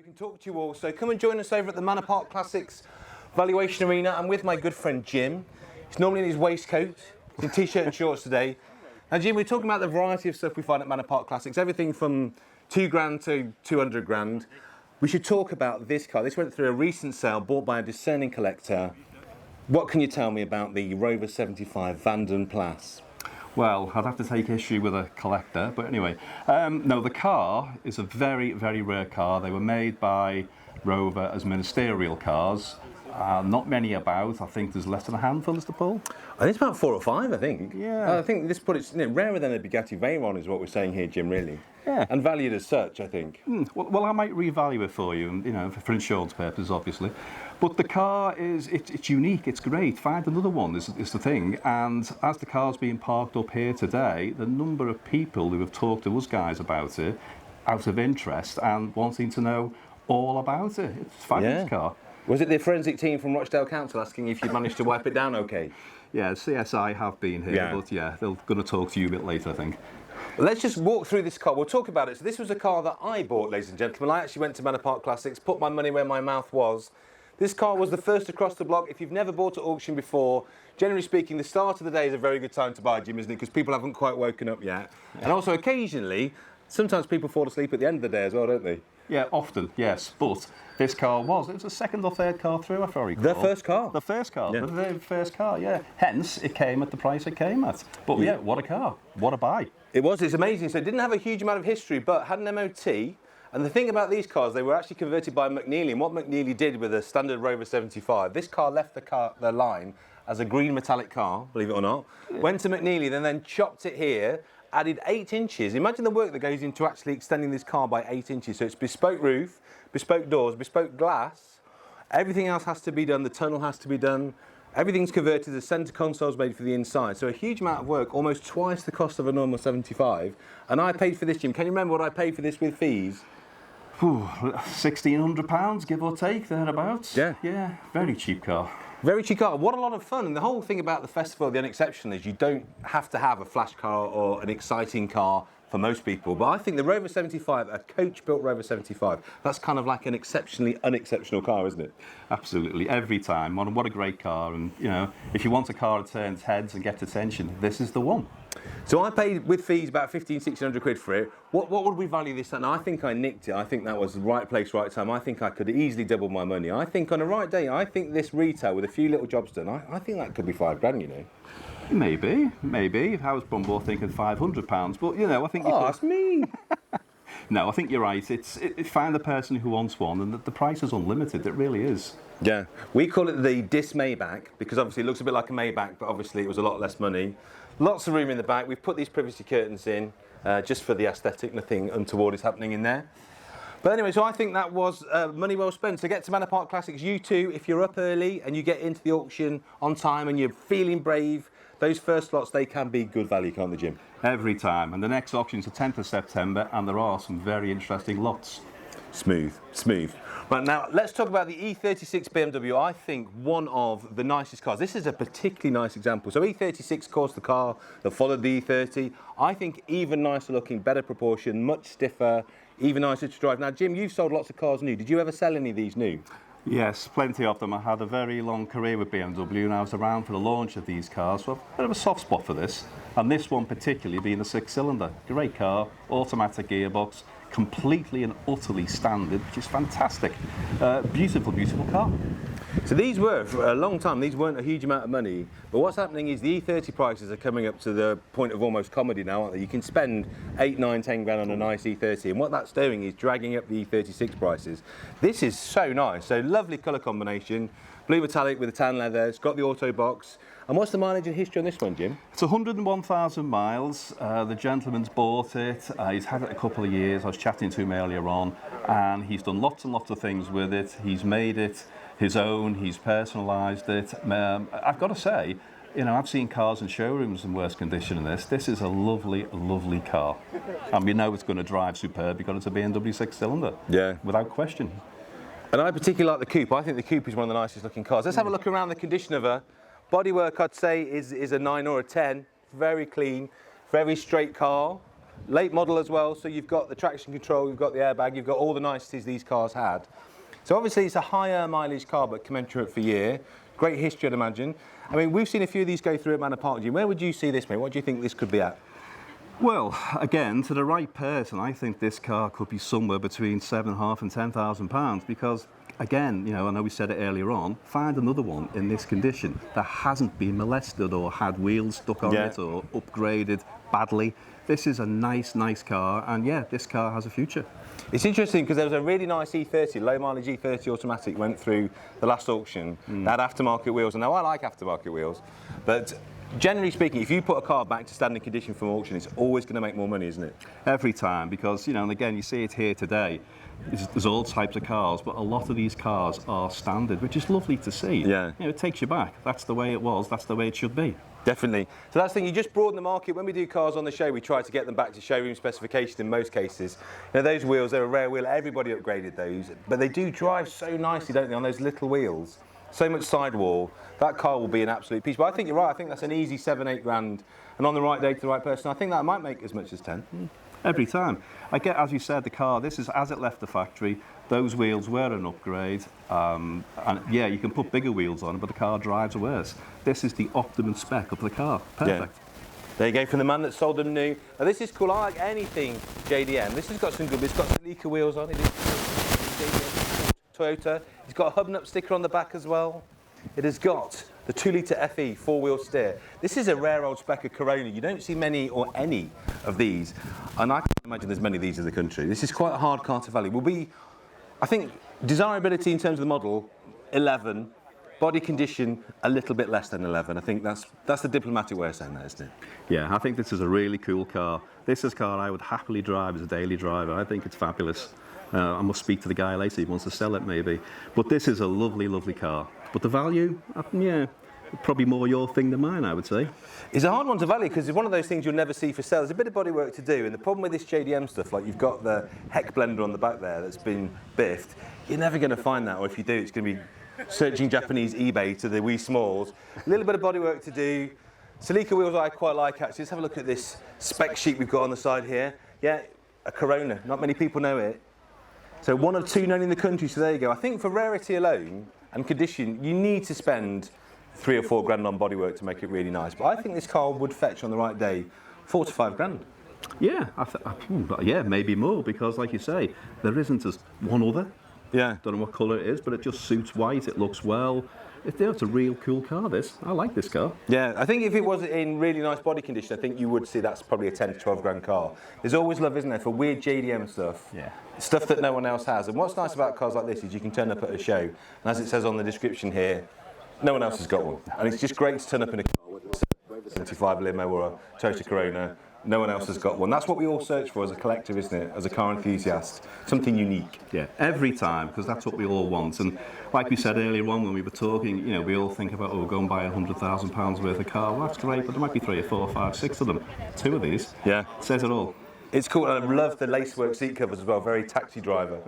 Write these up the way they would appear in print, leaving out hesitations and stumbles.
can talk to you all. So come and join us over at the Manor Park Classics valuation arena. I'm with my good friend Jim. He's normally in his waistcoat. He's in t-shirt and shorts today. Now Jim, we're talking about the variety of stuff we find at Manor Park Classics. Everything from 2 grand to 200 grand. We should talk about this car. This went through a recent sale bought by a discerning collector. What can you tell me about the Rover 75 Vanden Plas? Well, I'd have to take issue with a collector, but anyway. No, the car is a very, very rare car. They were made by Rover as ministerial cars. Not many about. I think there's less than a handful, Mr. Paul. I think it's about 4 or 5, I think. Yeah. I think this put it rarer than a Bugatti Veyron is what we're saying here, Jim, really. Yeah. And valued as such, I think. Well, I might revalue it for you, you know, for insurance purposes, obviously. But the car is, it's unique, it's great. Find another one is the thing. And as the car's being parked up here today, the number of people who have talked to us guys about it, out of interest and wanting to know all about it. It's a fabulous car. Was it the forensic team from Rochdale Council asking if you'd managed to wipe it down okay? Yeah, CSI have been here, but yeah, they're going to talk to you a bit later, I think. Let's just walk through this car. We'll talk about it. So this was a car that I bought, ladies and gentlemen. I actually went to Manor Park Classics, put my money where my mouth was. This car was the first across the block. If you've never bought at auction before, generally speaking, the start of the day is a very good time to buy, Jim, isn't it? Because people haven't quite woken up yet. And also, occasionally, sometimes people fall asleep at the end of the day as well, don't they? Yeah, often, yes. But this car it was a second or third car through, if I recall. The first car? The first car, the very first car, yeah. Hence, it came at the price it came at. But yeah, what a car, what a buy. It was, it's amazing. So it didn't have a huge amount of history, but had an MOT. And the thing about these cars, they were actually converted by McNeely. And what McNeely did with a standard Rover 75, this car left the line as a green metallic car, believe it or not. Went to McNeely, then chopped it here, added 8 inches. Imagine the work that goes into actually extending this car by 8 inches. So it's bespoke roof, bespoke doors, bespoke glass. Everything else has to be done. The tunnel has to be done. Everything's converted. The centre console's made for the inside. So a huge amount of work, almost twice the cost of a normal 75. And I paid for this, Jim. Can you remember what I paid for this with fees? £1,600, give or take, thereabouts. Yeah. Yeah, very cheap car. Very cheap car. What a lot of fun. And the whole thing about the festival, the Unexceptional, is you don't have to have a flash car or an exciting car for most people. But I think the Rover 75, a coach-built Rover 75, that's kind of like an exceptionally unexceptional car, isn't it? Absolutely, every time. What a great car. And, you know, if you want a car that turns heads and gets attention, this is the one. So I paid with fees about 1,500–1,600 quid for it. What would we value this at? Now, I think I nicked it. I think that was the right place, right time. I think I could easily double my money. I think on a right day, I think this retail with a few little jobs done, I think that could be 5 grand, you know. Maybe. If I was Bumble thinking £500, but you know, I think. That's mean. No, I think you're right. Find the person who wants one, and the price is unlimited. It really is. Yeah, we call it the Dis Maybach because obviously it looks a bit like a Maybach, but obviously it was a lot less money. Lots of room in the back. We've put these privacy curtains in just for the aesthetic. Nothing untoward is happening in there. But anyway, so I think that was money well spent. So get to Manor Park Classics. You too, if you're up early and you get into the auction on time and you're feeling brave, those first lots, they can be good value, can't they, Jim? Every time. And the next auction's the 10th of September, and there are some very interesting lots. Smooth. Right, now let's talk about the E36 BMW. I think one of the nicest cars. This is a particularly nice example. So E36, of course, the car that followed the E30. I think even nicer looking, better proportion, much stiffer, even nicer to drive. Now, Jim, you've sold lots of cars new. Did you ever sell any of these new? Yes, plenty of them. I had a very long career with BMW and I was around for the launch of these cars, so I've a bit of a soft spot for this. And this one particularly being a 6-cylinder. Great car, automatic gearbox, completely and utterly standard, which is fantastic. Beautiful, beautiful car. So these were, for a long time, these weren't a huge amount of money, but what's happening is the E30 prices are coming up to the point of almost comedy now, aren't they? You can spend 8, 9, 10 grand on a nice E30, and what that's doing is dragging up the E36 prices. This is so nice, so lovely colour combination, blue metallic with a tan leather, it's got the auto box. And what's the mileage and history on this one, Jim? It's 101,000 miles. The gentleman's bought it. He's had it a couple of years. I was chatting to him earlier on, and he's done lots and lots of things with it. He's made it his own. He's personalised it. I've got to say, you know, I've seen cars in showrooms in worse condition than this. This is a lovely, lovely car. And we know it's going to drive superb because it's a BMW 6-cylinder. Yeah. Without question. And I particularly like the coupe. I think the coupe is one of the nicest looking cars. Let's have a look around the condition of her. Bodywork, I'd say, is a 9 or a 10. Very clean, very straight car. late model as well, so you've got the traction control, you've got the airbag, you've got all the niceties these cars had. So obviously it's a higher mileage car, but commensurate for year. Great history, I'd imagine. I mean, we've seen a few of these go through at Manor Park. Where would you see this, mate? What do you think this could be at? Well, again, to the right person, I think this car could be somewhere between £7,500 and £10,000 because, again, you know, I know we said it earlier on, find another one in this condition that hasn't been molested or had wheels stuck on it or upgraded badly. This is a nice car, and yeah, this car has a future. It's interesting because there was a really nice E30, low mileage E30 automatic went through the last auction. That had aftermarket wheels, and now I like aftermarket wheels, but generally speaking, if you put a car back to standard condition from auction, it's always going to make more money, isn't it? Every time, because, you know, and again, you see it here today. There's all types of cars, but a lot of these cars are standard, which is lovely to see. Yeah. You know, it takes you back. That's the way it was. That's the way it should be. Definitely. So that's the thing, you just broaden the market. When we do cars on the show, we try to get them back to showroom specification in most cases. You know, those wheels, they're a rare wheel. Everybody upgraded those, but they do drive so nicely, don't they, on those little wheels? So much sidewall. That car will be an absolute piece. But I think you're right. I think that's an easy 7-8 grand. And on the right day to the right person, I think that might make as much as 10. Every time. I get, as you said, the car, this is as it left the factory. Those wheels were an upgrade. And yeah, you can put bigger wheels on, but the car drives worse. This is the optimum spec of the car. Perfect. Yeah. There you go, from the man that sold them new. Now this is cool. I like anything JDM. This has got some good. It's got Leica wheels on it. JDM Toyota. It's got a hub nut sticker on the back as well. It has got the 2-litre FE 4-wheel steer. This is a rare old spec of Corona. You don't see many or any of these, and I can't imagine there's many of these in the country. This is quite a hard car to value. Will be, I think, desirability in terms of the model, 11. Body condition, a little bit less than 11. I think that's the diplomatic way of saying that, isn't it? Yeah, I think this is a really cool car. This is a car I would happily drive as a daily driver. I think it's fabulous. I must speak to the guy later, he wants to sell it maybe. But this is a lovely, lovely car. But the value, yeah, probably more your thing than mine, I would say. It's a hard one to value because it's one of those things you'll never see for sale. There's a bit of bodywork to do, and the problem with this JDM stuff, like you've got the heck blender on the back there that's been biffed, you're never going to find that, or if you do, it's going to be searching Japanese eBay to the wee smalls. A little bit of bodywork to do. Leica wheels I quite like actually. Let's have a look at this spec sheet we've got on the side here. Yeah, a Corona. Not many people know it. So one of two known in the country, so there you go. I think for rarity alone and condition, you need to spend 3 or 4 grand on bodywork to make it really nice. But I think this car would fetch on the right day 4 to 5 grand. Yeah, yeah, maybe more, because like you say, there isn't just one other. Yeah. Don't know what colour it is, but it just suits white, it looks well. It's a real cool car, this. I like this car. Yeah, I think if it was in really nice body condition, I think you would see that's probably a 10 to 12 grand car. There's always love, isn't there, for weird JDM stuff. Yeah. Stuff that no one else has. And what's nice about cars like this is you can turn up at a show, and as it says on the description here, no one else has got one. And it's just great to turn up in a car, whether it's a 75 limo or a Toyota Corona. No one else has got one. That's what we all search for as a collector, isn't it? As a car enthusiast, something unique. Yeah, every time, because that's what we all want. And like we said earlier on when we were talking, you know, we all think about, oh, go and buy £100,000 worth of car. Well, that's great, but there might be 3 or 4 or 5, 6 of them. 2 of these. Yeah. Says it all. It's cool, and I love the lacework seat covers as well, very taxi driver.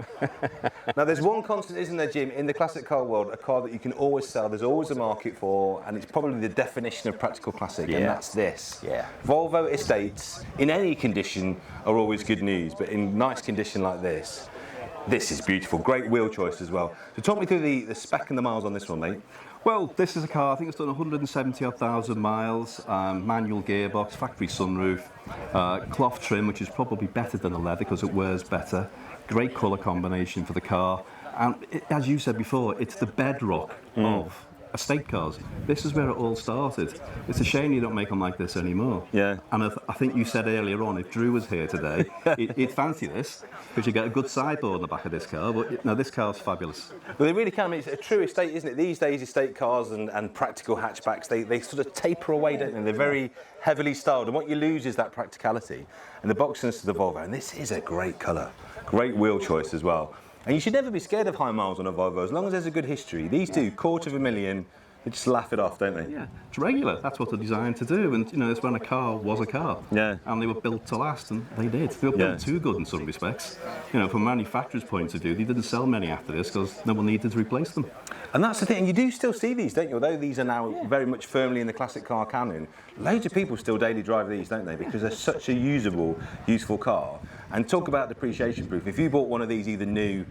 Now there's one constant, isn't there, Jim, in the classic car world, a car that you can always sell, there's always a market for, and it's probably the definition of practical classic, and that's this. Yeah. Volvo estates, in any condition, are always good news, but in nice condition like this, this is beautiful. Great wheel choice as well. So talk me through the spec and the miles on this one, mate. Well, this is a car, I think it's done 170,000 miles, manual gearbox, factory sunroof, cloth trim, which is probably better than the leather because it wears better. Great colour combination for the car. And as you said before, it's the bedrock of estate cars. This is where it all started. It's a shame you don't make them like this anymore. Yeah. And I think you said earlier on, if Drew was here today, he'd fancy this, because you get a good sideboard on the back of this car. But no, this car's fabulous. Well, they really can. I mean, it's a true estate, isn't it? These days, estate cars and practical hatchbacks, they sort of taper away, don't they? They're very heavily styled, and what you lose is that practicality and the boxiness to the Volvo. And this is a great colour, great wheel choice as well. And you should never be scared of high miles on a Volvo, as long as there's a good history. These do, £250,000. They just laugh it off, don't they? Yeah, it's regular. That's what they're designed to do. And you know, it's when a car was a car. Yeah. And they were built to last, and they did. They were built too good in some respects. You know, from a manufacturer's point of view, they didn't sell many after this because no one needed to replace them. And that's the thing. And you do still see these, don't you? Although these are now very much firmly in the classic car canon, loads of people still daily drive these, don't they? Because they're such a useful car. And talk about depreciation proof. If you bought one of these either new,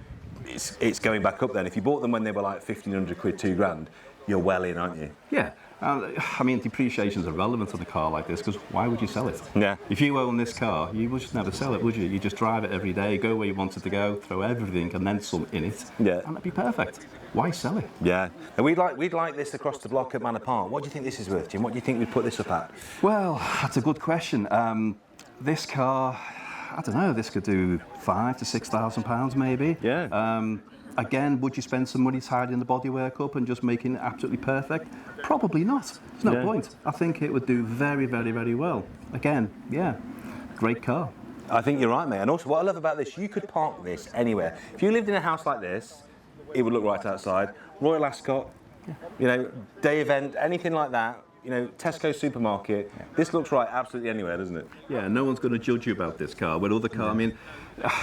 it's going back up then. If you bought them when they were like 1,500 quid, 2 grand, you're well in, aren't you? Yeah. I mean, depreciation is irrelevant on a car like this because why would you sell it? Yeah. If you own this car, you would just never sell it, would you? You just drive it every day, go where you wanted to go, throw everything and then some in it, and it'd be perfect. Why sell it? Yeah. And we'd like this across the block at Manor Park. What do you think this is worth, Jim? What do you think we'd put this up at? Well, that's a good question. This car, I don't know, this could do £5,000 to £6,000 maybe. Yeah. Again, would you spend some money tidying the bodywork up and just making it absolutely perfect? Probably not. There's no point. I think it would do very, very, very well. Again, yeah, great car. I think you're right, mate. And also, what I love about this, you could park this anywhere. If you lived in a house like this, it would look right outside. Royal Ascot, you know, day event, anything like that. You know, Tesco supermarket. This looks right absolutely anywhere, doesn't it? Yeah, no one's going to judge you about this car. With other cars, I mean,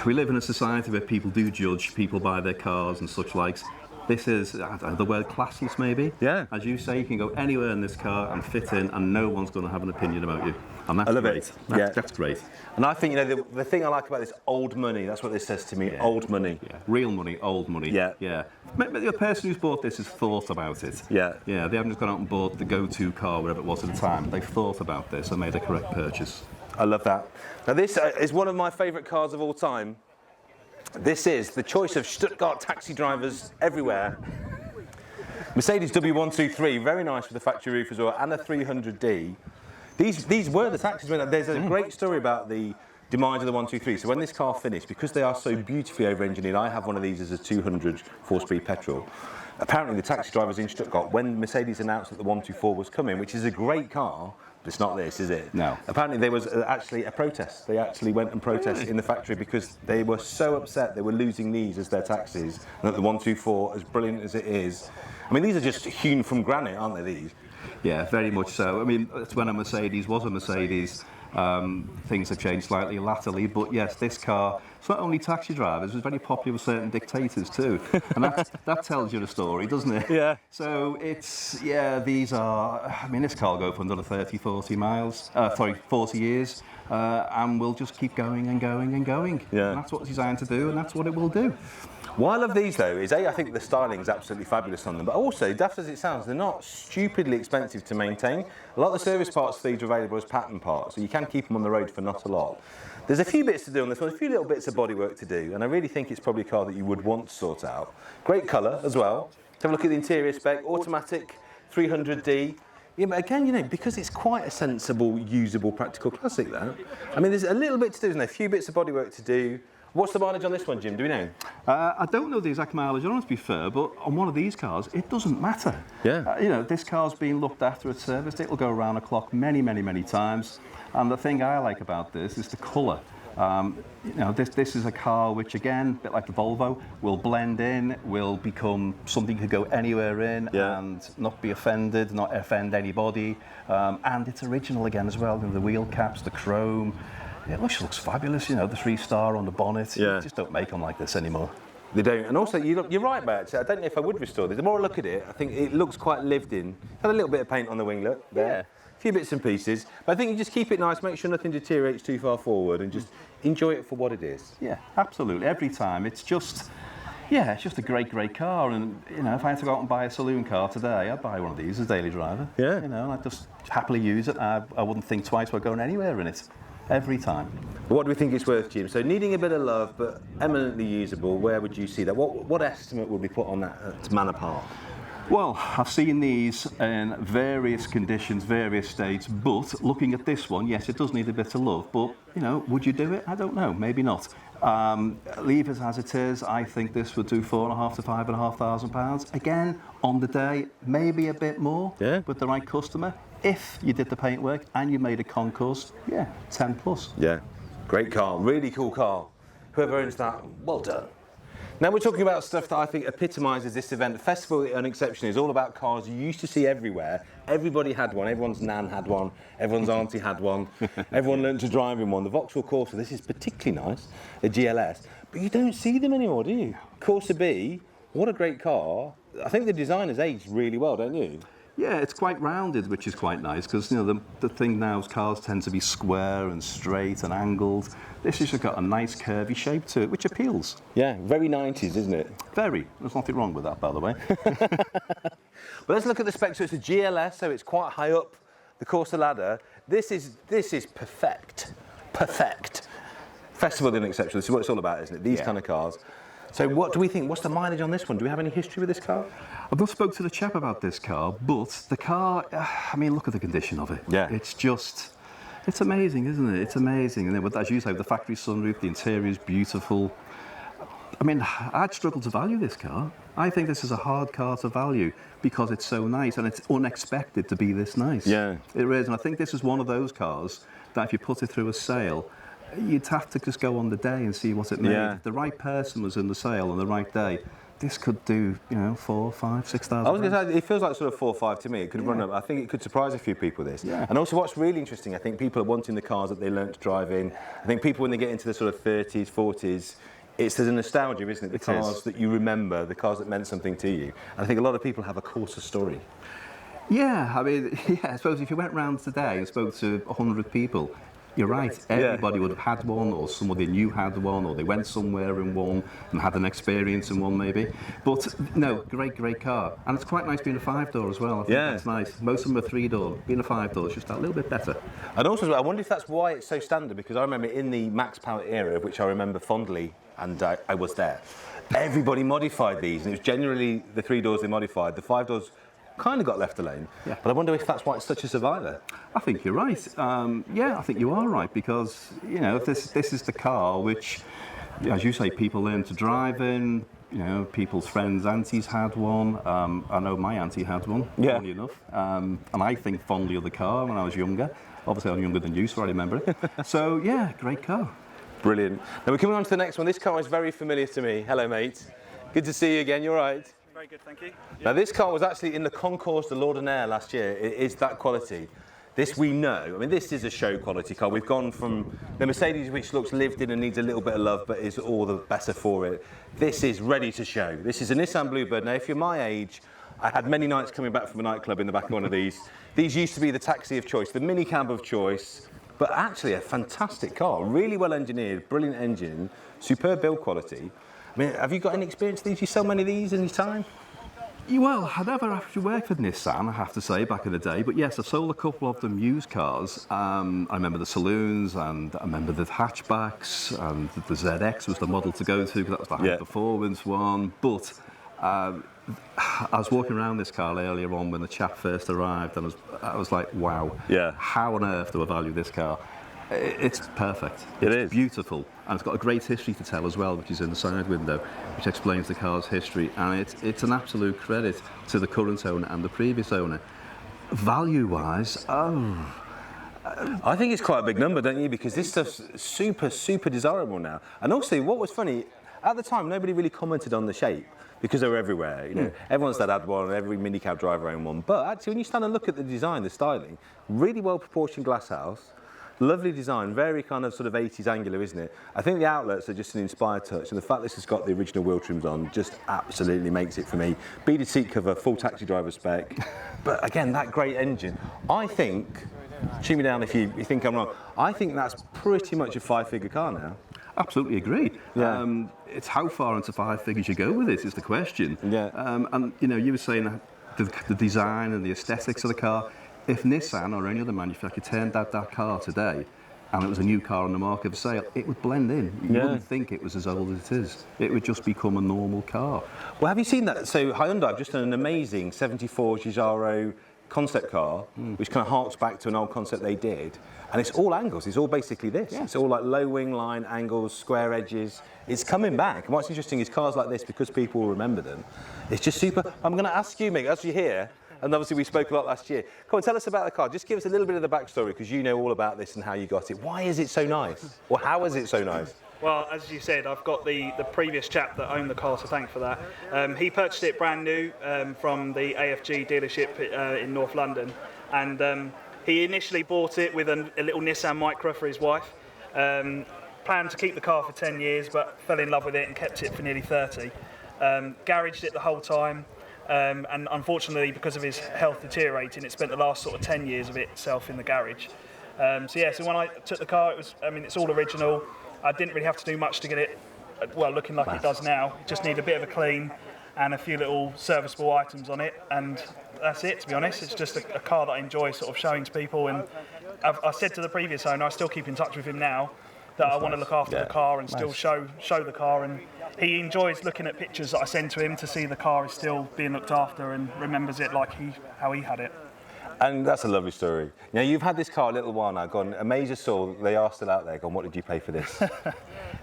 we live in a society where people do judge people by their cars and such likes. This is, I don't know, the word classiest maybe. Yeah. As you say, you can go anywhere in this car and fit in and no one's going to have an opinion about you. And that's great. That's great. And I think, you know, the thing I like about this, old money, that's what this says to me, old money. Yeah. Real money, old money. Yeah. Maybe the person who's bought this has thought about it. Yeah. Yeah, they haven't just gone out and bought the go-to car, whatever it was at the time. They've thought about this and made a correct purchase. I love that. Now this is one of my favourite cars of all time. This is the choice of Stuttgart taxi drivers everywhere. Mercedes W123, very nice with the factory roof as well, and a 300D. These were the taxis. There's a great story about the demise of the 123. So when this car finished, because they are so beautifully over-engineered, I have one of these as a 200 4-speed petrol. Apparently the taxi drivers in Stuttgart, when Mercedes announced that the 124 was coming, which is a great car, but it's not this, is it? No. Apparently there was actually a protest. They actually went and protested in the factory because they were so upset they were losing these as their taxis, and that the 124, as brilliant as it is, I mean, these are just hewn from granite, aren't they, these? Yeah, very much so. I mean, it's when a Mercedes was a Mercedes. Things have changed slightly latterly, but yes, this car, it's not only taxi drivers, it was very popular with certain dictators too. And that tells you the story, doesn't it? Yeah. So it's, these are, I mean, this car will go for another 40 years, and we'll just keep going and going and going. Yeah. And that's what it's designed to do, and that's what it will do. What I love these though is I think the styling is absolutely fabulous on them, but also, daft as it sounds, they're not stupidly expensive to maintain. A lot of the service parts for these are available as pattern parts, so you can keep them on the road for not a lot. There's a few bits to do on this one, a few little bits of bodywork to do, and I really think it's probably a car that you would want to sort out. Great colour as well. Let's have a look at the interior spec, automatic 300D. Yeah, but again, you know, because it's quite a sensible, usable, practical classic there. I mean, there's a little bit to do, isn't there? A few bits of bodywork to do. What's the mileage on this one, Jim? Do we know? I don't know the exact mileage on it, to be fair, but on one of these cars, it doesn't matter. Yeah. You know, this car's been looked after, it's serviced, it'll go around the clock many, many, many times. And the thing I like about this is the colour. You know, this is a car which, again, a bit like the Volvo, will blend in, will become something you could go anywhere in and not be offended, not offend anybody. And it's original again as well, you know, the wheel caps, the chrome. It looks fabulous, you know, the 3-star on the bonnet. Yeah. You just don't make them like this anymore. They don't. And also, you're right, mate. I don't know if I would restore this. The more I look at it, I think it looks quite lived in. Had a little bit of paint on the wing look there. Yeah. A few bits and pieces. But I think you just keep it nice, make sure nothing deteriorates too far forward, and just enjoy it for what it is. Yeah, absolutely. Every time. It's just a great, great car. And, you know, if I had to go out and buy a saloon car today, I'd buy one of these as a daily driver. Yeah. You know, and I'd just happily use it. I wouldn't think twice about going anywhere in it. Every time. What do we think it's worth, Jim? So needing a bit of love, but eminently usable, where would you see that? What estimate would we put on that at Manor Park? Well, I've seen these in various conditions, various states, but looking at this one, yes, it does need a bit of love, but, you know, would you do it? I don't know, maybe not. Leave it as it is. I think this would do £4,500 to £5,500. Again, on the day, maybe a bit more with the right customer. If you did the paintwork and you made a concourse, 10 plus. Yeah, great car, really cool car. Whoever owns that, well done. Now we're talking about stuff that I think epitomises this event. The Festival at the Unexceptional is all about cars you used to see everywhere. Everybody had one, everyone's nan had one, everyone's auntie had one, everyone learned to drive in one. The Vaxhaul Corsa, this is particularly nice, a GLS, but you don't see them anymore, do you? Corsa B, what a great car. I think the design has aged really well, don't you? Yeah, it's quite rounded, which is quite nice, because you know the thing now is cars tend to be square and straight and angled. This has just got a nice curvy shape to it, which appeals. Yeah, very 90s, isn't it? Very. There's nothing wrong with that, by the way. But let's look at the specs. So it's a GLS, so it's quite high up the Corsa ladder. This is perfect. Perfect. Festival of the Unexceptional. This is what it's all about, isn't it? These kind of cars. So what do we think? What's the mileage on this one? Do we have any history with this car? I've not spoke to the chap about this car, but the car, I mean, look at the condition of it. Yeah. It's amazing, isn't it? It's amazing. And then, as you say, the factory sunroof, the interior is beautiful. I mean, I'd struggle to value this car. I think this is a hard car to value because it's so nice and it's unexpected to be this nice. Yeah. It is, and I think this is one of those cars that if you put it through a sale, you'd have to just go on the day and see what it made. Yeah. If the right person was in the sale on the right day, this could do, you know, 4, 5, 6,000. I was going to say, it feels like sort of 4 or 5 to me. It could run up. I think it could surprise a few people, this. Yeah. And also what's really interesting, I think people are wanting the cars that they learnt to drive in. I think people, when they get into the sort of 30s, 40s, there's a nostalgia, isn't it? The cars that you remember, the cars that meant something to you. And I think a lot of people have a Corsa story. Yeah, I mean, I suppose if you went round today and spoke to 100 people, you're right, everybody would have had one, or somebody knew had one, or they went somewhere in one and had an experience in one maybe. But no, great car. And it's quite nice being a 5-door as well. I think that's nice. Most of them are 3-door. Being a 5-door is just that little bit better. And also, I wonder if that's why it's so standard, because I remember in the Max Power era, which I remember fondly, and I was there, everybody modified these, and it was generally the 3-doors they modified. The 5-doors kind of got left alone. Yeah. But I wonder if that's why it's such a survivor. I think you're right. Yeah, I think you are right, because, you know, this is the car which, as you say, people learn to drive in. You know, people's friends' aunties had one. I know my auntie had one, funny enough. And I think fondly of the car when I was younger. Obviously, I'm younger than you, so I remember it. So, yeah, great car. Brilliant. Now we're coming on to the next one. This car is very familiar to me. Hello, mate. Good to see you again. You're right. Very good, thank you. Now this car was actually in the Concours de l'Ordinaire last year. It is that quality. This we know. I mean, this is a show quality car. We've gone from the Mercedes, which looks lived in and needs a little bit of love, but is all the better for it. This is ready to show. This is a Nissan Bluebird. Now, if you're my age, I had many nights coming back from a nightclub in the back of one of these. These used to be the taxi of choice, the mini cab of choice, but actually a fantastic car. Really well engineered, brilliant engine, superb build quality. I mean, have you got any experience with these? You sell many of these any time? Well, I never actually worked for Nissan, I have to say, back in the day. But yes, I sold a couple of them used cars. I remember the saloons, and I remember the hatchbacks, and the ZX was the model to go to, because that was the high performance one. But I was walking around this car earlier on when the chap first arrived, and I was like, wow, how on earth do I value this car? It's perfect. It's beautiful, and it's got a great history to tell as well, which is in the side window, which explains the car's history, and it's an absolute credit to the current owner and the previous owner. Value-wise, I think it's quite a big number, don't you? Because this stuff's super desirable now. And also, what was funny, at the time, nobody really commented on the shape, because they were everywhere. You know, everyone's had one, every mini cab driver owned one. But actually, when you stand and look at the design, the styling, really well proportioned glass house. Lovely design, very kind of sort of 80s angular, isn't it? I think the outlets are just an inspired touch, and the fact this has got the original wheel trims on just absolutely makes it for me. Beaded seat cover, full taxi driver spec, but again, that great engine. I think, shoot me down if you think I'm wrong, I think that's pretty much a 5-figure car now. Absolutely agree. Yeah. It's how far into 5 figures you go with it is the question. Yeah. And you know, you were saying the design and the aesthetics of the car. If Nissan or any other manufacturer turned out that car today, and it was a new car on the market for sale, it would blend in. You wouldn't think it was as old as it is. It would just become a normal car. Well, have you seen that? So Hyundai have just done an amazing 74 Giugiaro concept car, which kind of harks back to an old concept they did. And it's all angles. It's all basically this. It's all like low wing line, angles, square edges. It's coming back. And what's interesting is cars like this, because people will remember them, it's just super. I'm going to ask you, Mick, as you're here, and obviously we spoke a lot last year. Come on, tell us about the car. Just give us a little bit of the backstory, because you know all about this and how you got it. Why is it so nice? Or how is it so nice? Well, as you said, I've got the previous chap that owned the car to thank for that. He purchased it brand new from the AFG dealership in North London, and he initially bought it with a little Nissan Micra for his wife. Planned to keep the car for 10 years, but fell in love with it and kept it for nearly 30. Garaged it the whole time, and unfortunately, because of his health deteriorating, it spent the last sort of 10 years of itself in the garage. So when I took the car, it's all original. I didn't really have to do much to get it, looking like it does now. It just needed a bit of a clean and a few little serviceable items on it, and that's it, to be honest. It's just a car that I enjoy sort of showing to people, and I said to the previous owner, I still keep in touch with him now, that I want to look after the car and still show the car, and he enjoys looking at pictures that I send to him to see the car is still being looked after and remembers it like how he had it. And that's a lovely story. Now, you've had this car a little while now, gone, a major store, they are still out there, gone, what did you pay for this?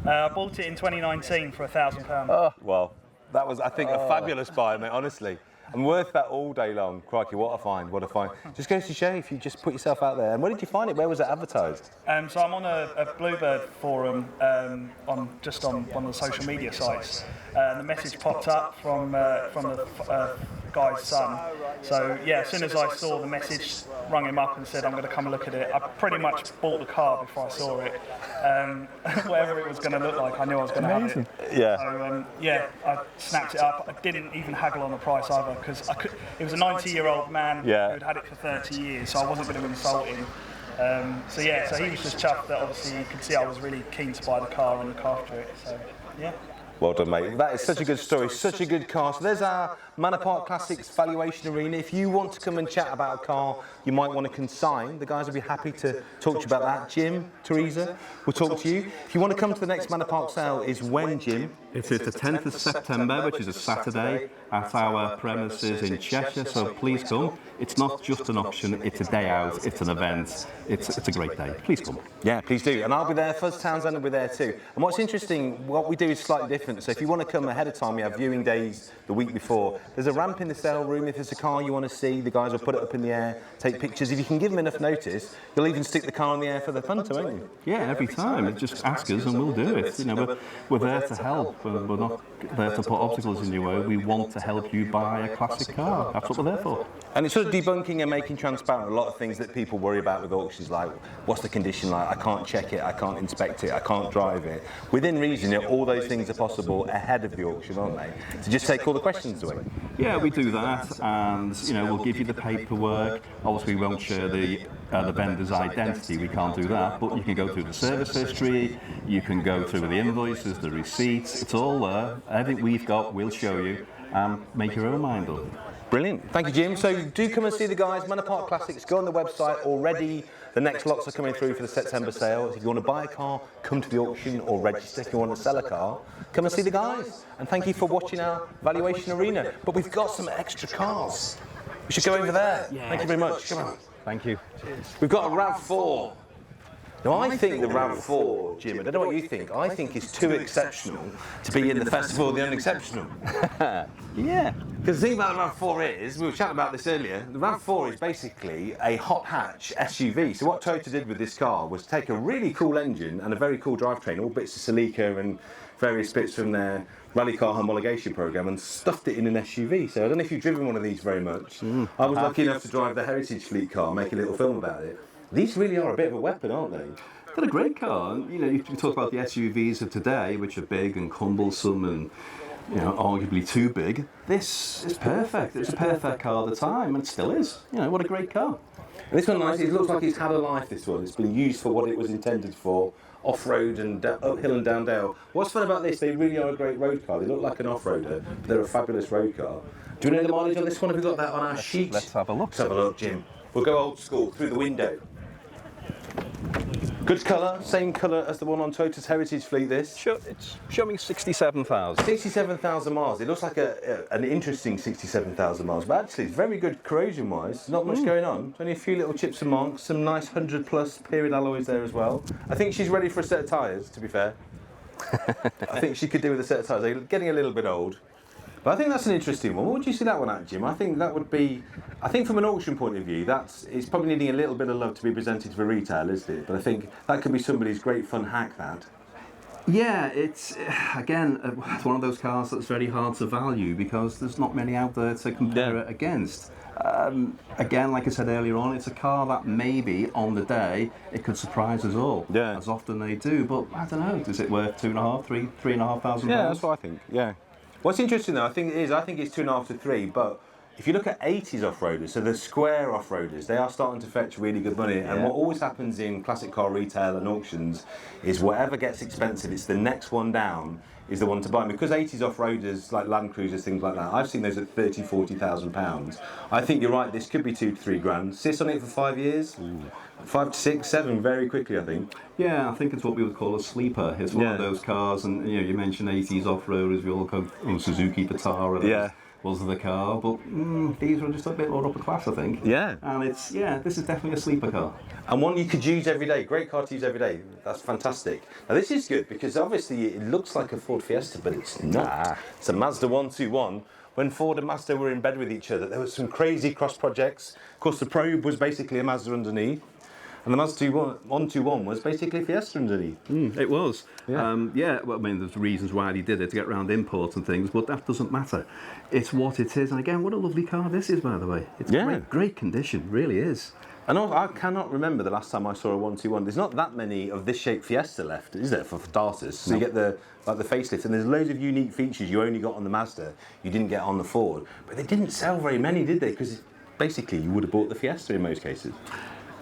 I bought it in 2019 for £1,000. Oh, well, that was, I think, a fabulous buy, mate, honestly. I'm worth that all day long. Crikey, what a find, what a find. Just goes to show if you just put yourself out there. And where did you find it? Where was it advertised? So I'm on a Bluebird forum on one of the social media sites. The message popped up from the guy's son. So yeah, as soon as I saw the message, rung him up and said I'm going to come and look at it. I pretty much bought the car before I saw it. Whatever it was going to look like, I knew I was going to have it. Yeah. So I snapped it up. I didn't even haggle on the price either, because it was a 90-year-old man who'd had it for 30 years, so I wasn't going to insult him. So he was just chuffed that obviously you could see I was really keen to buy the car and look after it. So yeah. Well done, mate. That is such a good story, such a good car. So there's our Manor Park Classics valuation arena. If you want to come and chat about a car you might want to consign, the guys will be happy to talk to you about that. Jim, Teresa, will talk to you. If you want to come to the next Manor Park sale, is when, Jim? It is the 10th of September, which is a Saturday, at our premises in Cheshire, so please come. It's not just an option, it's a day out, it's an event, it's a great day. Please come. Yeah, please do. And I'll be there, Fuzz Townsend will be there too. And what's interesting, what we do is slightly different. So if you want to come ahead of time, we have viewing days the week before. There's a ramp in the sale room. If there's a car you want to see, the guys will put it up in the air, take pictures. If you can give them enough notice, you'll even stick the car in the air for the punter, won't you? Yeah, every time. Just ask us and we'll do it. You know, we're there to help. We're not there to put obstacles in your way. We want to help you buy a classic car. That's what we're there for. And it's sort of debunking and making transparent a lot of things that people worry about with auctions, like what's the condition like, I can't check it, I can't inspect it, I can't drive it. Within reason, all those things are possible ahead of the auction, aren't they? So just take all the questions away. Yeah, we do that, and we'll give you the paperwork. Obviously, we won't share the vendor's identity, we can't do that, but you can go through the service history, you can go through the invoices, the receipts, it's all there. Everything we've got, we'll show you, and make your own mind up. Brilliant. Thank you, Jim. So do come and see the guys, Manor Park Classics. Go on the website already. The next lots are coming through for the September sale. If you want to buy a car, come to the auction or register. If you want to sell a car, come and see the guys. And thank you for watching our valuation arena. But we've got some extra cars. We should go over there. Yeah. Thank you very much. Come on. Thank you. Cheers. We've got a RAV4. Now, I think the RAV4, Jim, I don't know what you think, I think it's too exceptional to be in the Festival of the Unexceptional. Yeah. Because the thing about the RAV4 is, we were chatting about this earlier, the RAV4 is basically a hot hatch SUV. So what Toyota did with this car was take a really cool engine and a very cool drivetrain, all bits of Celica and various bits from their rally car homologation program, and stuffed it in an SUV. So I don't know if you've driven one of these very much. I was lucky enough to drive the Heritage Fleet car, make a little film about it. These really are a bit of a weapon, aren't they? They're a great car. You talk about the SUVs of today, which are big and cumbersome and arguably too big. This is perfect. It's a perfect car at the time, and it still is. What a great car. And this one, nice. It looks like it's had a life. This one, it's been used for what it was intended for, off-road and uphill and down dale. What's fun about this? They really are a great road car. They look like an off-roader, but they're a fabulous road car. Do you know the mileage on this one? Have we got that on our sheet? Let's have a look. Let's have a look, Jim. We'll go old school through the window. Good colour, same colour as the one on Toyota's Heritage Fleet, this. Sure, it's showing 67,000. 67,000 miles. It looks like an interesting 67,000 miles, but actually it's very good corrosion-wise. Not much going on. Only a few little chips and marks, some nice 100-plus period alloys there as well. I think she's ready for a set of tyres, to be fair. I think she could do with a set of tyres. They're getting a little bit old. But I think that's an interesting one. What would you see that one at, Jim? I think that would be, from an auction point of view, it's probably needing a little bit of love to be presented for retail, isn't it? But I think that could be somebody's great fun hack, that. Yeah, it's again it's one of those cars that's very hard to value because there's not many out there to compare it against. Again, like I said earlier on, it's a car that maybe on the day it could surprise us all, as often they do. But I don't know, is it worth £2,500, £3,500? Yeah, that's what I think. Yeah. What's interesting though, I think it's 2.5 to 3, but if you look at 80s off-roaders, so the square off-roaders, they are starting to fetch really good money. And what always happens in classic car retail and auctions is whatever gets expensive, it's the next one down is the one to buy. And because 80s off-roaders, like Land Cruisers, things like that, I've seen those at £30,000, £40,000. I think you're right, this could be 2 to 3 grand. Sit on it for 5 years, 5 to 6, 7, very quickly, I think. Yeah, I think it's what we would call a sleeper. It's one of those cars, and you mentioned 80s off-roaders, we all go, Suzuki Vitara. Was the car, but these are just a bit more upper class, I think. Yeah. And this is definitely a sleeper car. And one you could use every day. Great car to use every day. That's fantastic. Now this is good because obviously it looks like a Ford Fiesta, but it's not. It's a Mazda 121. When Ford and Mazda were in bed with each other, there were some crazy cross projects. Of course, the Probe was basically a Mazda underneath. And the Mazda 121 was basically Fiesta underneath. It was. Yeah. Well, I mean, there's reasons why they did it to get around imports and things, but that doesn't matter. It's what it is. And again, what a lovely car this is, by the way. It's great condition, really is. And I cannot remember the last time I saw a 121. There's not that many of this shape Fiesta left, is there, for starters? So you get the facelift, and there's loads of unique features you only got on the Mazda, you didn't get on the Ford. But they didn't sell very many, did they? Because basically you would have bought the Fiesta in most cases.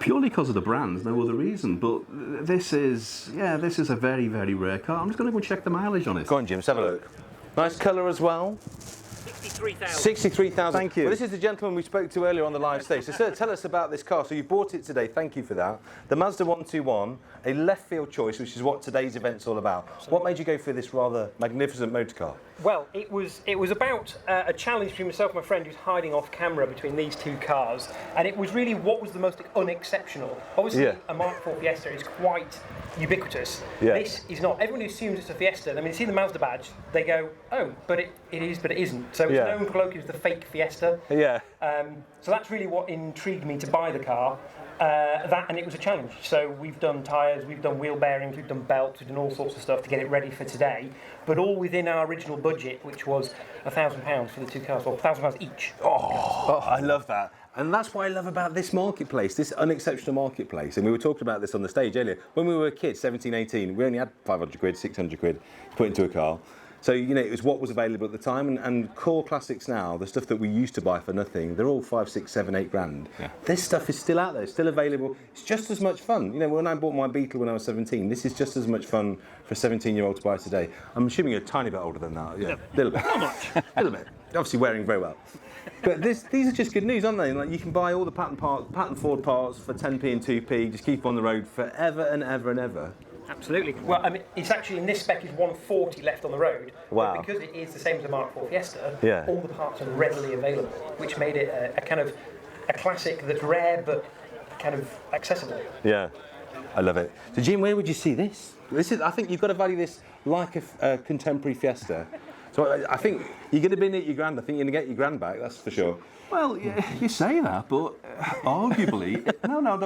Purely because of the brands, no other reason. But this is a very, very rare car. I'm just going to go check the mileage on it. Go on, Jim, let's have a look. Nice colour as well. 63,000. 63,000. Thank you. Well, this is the gentleman we spoke to earlier on the live stage. So, sir, tell us about this car. So, you bought it today. Thank you for that. The Mazda 121, a left field choice, which is what today's event's all about. Absolutely. What made you go for this rather magnificent motor car? Well, it was about a challenge between myself and my friend who's hiding off camera between these two cars, and it was really what was the most unexceptional. Obviously, a Mark IV Fiesta is quite ubiquitous. This is not. Everyone assumes it's a Fiesta. I mean, they see the Mazda badge, they go, oh, but it is, but it isn't. So it's known colloquially as the fake Fiesta. So that's really what intrigued me to buy the car. And it was a challenge. So we've done tyres, we've done wheel bearings, we've done belts, we've done all sorts of stuff to get it ready for today, but all within our original budget, which was £1,000 for the two cars, or £1,000 each. Oh, I love that. And that's what I love about this marketplace, this unexceptional marketplace. And we were talking about this on the stage earlier. When we were kids, 17, 18, we only had 500 quid, 600 quid to put into a car. So, it was what was available at the time, and core classics now, the stuff that we used to buy for nothing, they're all 5, 6, 7, 8 grand. This stuff is still out there, still available. It's just as much fun. When I bought my Beetle when I was 17, this is just as much fun for a 17-year-old to buy today. I'm assuming you're a tiny bit older than that. Yeah, a little bit. Not much. A little bit. Obviously wearing very well. But these are just good news, aren't they? Like, you can buy all the patent Ford parts for 10p and 2p, just keep on the road forever and ever and ever. Absolutely. Well, I mean, it's actually in this spec is 140 left on the road. Wow. But because it is the same as the Mark IV Fiesta, all the parts are readily available, which made it a kind of a classic that's rare but kind of accessible. Yeah, I love it. So, Jim, where would you see this? I think you've got to value this like a contemporary Fiesta. So I think you're going to be at your grand. I think you're going to get your grand back, that's for sure. Well, you say that, but arguably, no, not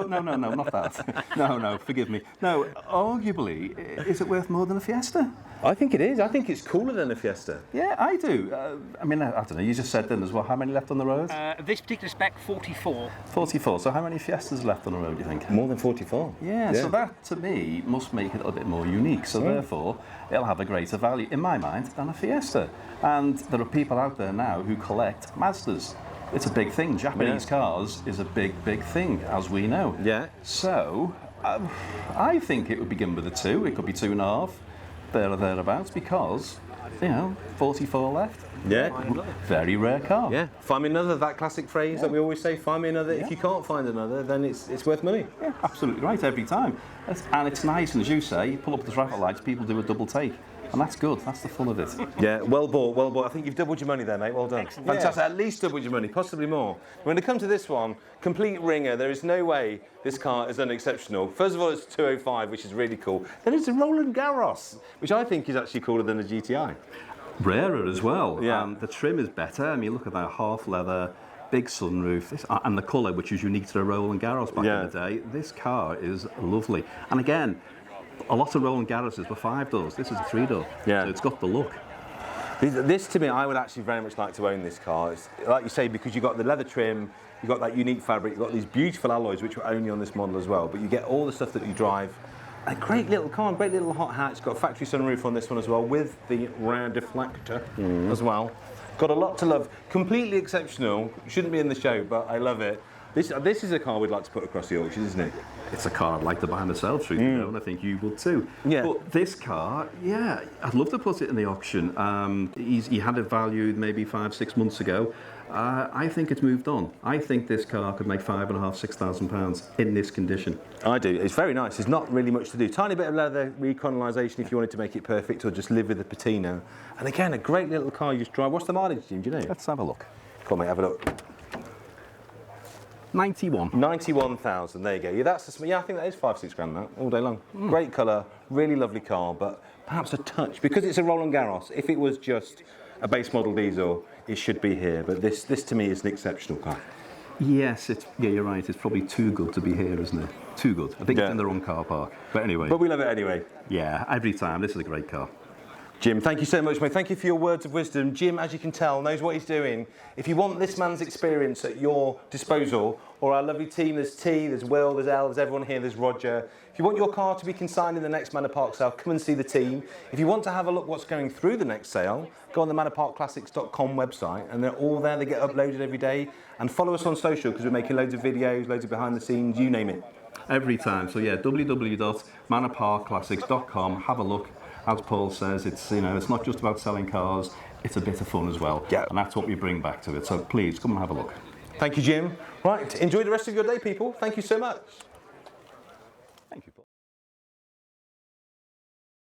that. No, forgive me. No, arguably, is it worth more than a Fiesta? I think it is. I think it's cooler than a Fiesta. Yeah, I do. I mean, I don't know, you just said then as well, how many left on the road? This particular spec, 44. 44, so how many Fiestas left on the road, do you think? More than 44. Yeah, so that, to me, must make it a little bit more unique, so therefore, it'll have a greater value, in my mind, than a Fiesta. And there are people out there now who collect Mazdas. It's a big thing. Japanese cars is a big, big thing, as we know. Yeah. So, I think it would begin with a 2. It could be 2.5, there or thereabouts, because, 44 left. Yeah. Very rare car. Yeah. Find me another, that classic phrase that we always say, find me another. If you can't find another, then it's worth money. Yeah, absolutely right, every time. And it's nice, and as you say, you pull up the traffic lights, people do a double take. And that's good, that's the fun of it. Yeah, well bought. I think you've doubled your money there, mate, well done. Excellent. Fantastic, at least doubled your money, possibly more. When it comes to this one, complete ringer, there is no way this car is unexceptional. First of all, it's 205, which is really cool. Then it's a Roland Garros, which I think is actually cooler than a GTI. Rarer as well. Yeah. The trim is better. I mean, look at that half leather, big sunroof, and the colour, which is unique to the Roland Garros back in the day. This car is lovely. And again, a lot of Roland Garroses were 5 doors. This is a 3-door. Yeah. So it's got the look. This, to me, I would actually very much like to own this car. It's, like you say, because you've got the leather trim, you've got that unique fabric, you've got these beautiful alloys, which were only on this model as well, but you get all the stuff that you drive. A great little car, great little hot hatch. Got a factory sunroof on this one as well, with the rear deflector as well. Got a lot to love. Completely exceptional. Shouldn't be in the show, but I love it. This is a car we'd like to put across the auction, isn't it? It's a car I'd like to buy myself, truth be known. I think you would too. Yeah. But this car, yeah, I'd love to put it in the auction. He had it valued maybe 5-6 months ago. I think it's moved on. I think this car could make £5,500–6,000 in this condition. I do. It's very nice. There's not really much to do. Tiny bit of leather recolonisation if you wanted to make it perfect, or just live with the patina. And again, a great little car you just drive. What's the mileage, Jim? Do you know? Let's have a look. Come on, mate, have a look. 91,000. There you go. Yeah, I think that is 5-6 grand that all day long. Great colour, really lovely car, but perhaps a touch, because it's a Roland Garros. If it was just a base model diesel, it should be here. But this to me is an exceptional car. Yes, you're right. It's probably too good to be here, isn't it? Too good. I think it's in the wrong car park. But anyway. But we love it anyway. Yeah, every time. This is a great car. Jim, thank you so much, mate. Thank you for your words of wisdom. Jim, as you can tell, knows what he's doing. If you want this man's experience at your disposal, or our lovely team, there's T, there's Will, there's Elle, there's everyone here, there's Roger. If you want your car to be consigned in the next Manor Park sale, come and see the team. If you want to have a look what's going through the next sale, go on the manorparkclassics.com website, and they're all there. They get uploaded every day. And follow us on social, because we're making loads of videos, loads of behind the scenes, you name it. Every time. So yeah, www.manorparkclassics.com. Have a look. As Paul says, it's not just about selling cars, it's a bit of fun as well. Yeah. And that's what we bring back to it. So please come and have a look. Thank you, Jim. Right, enjoy the rest of your day, people. Thank you so much.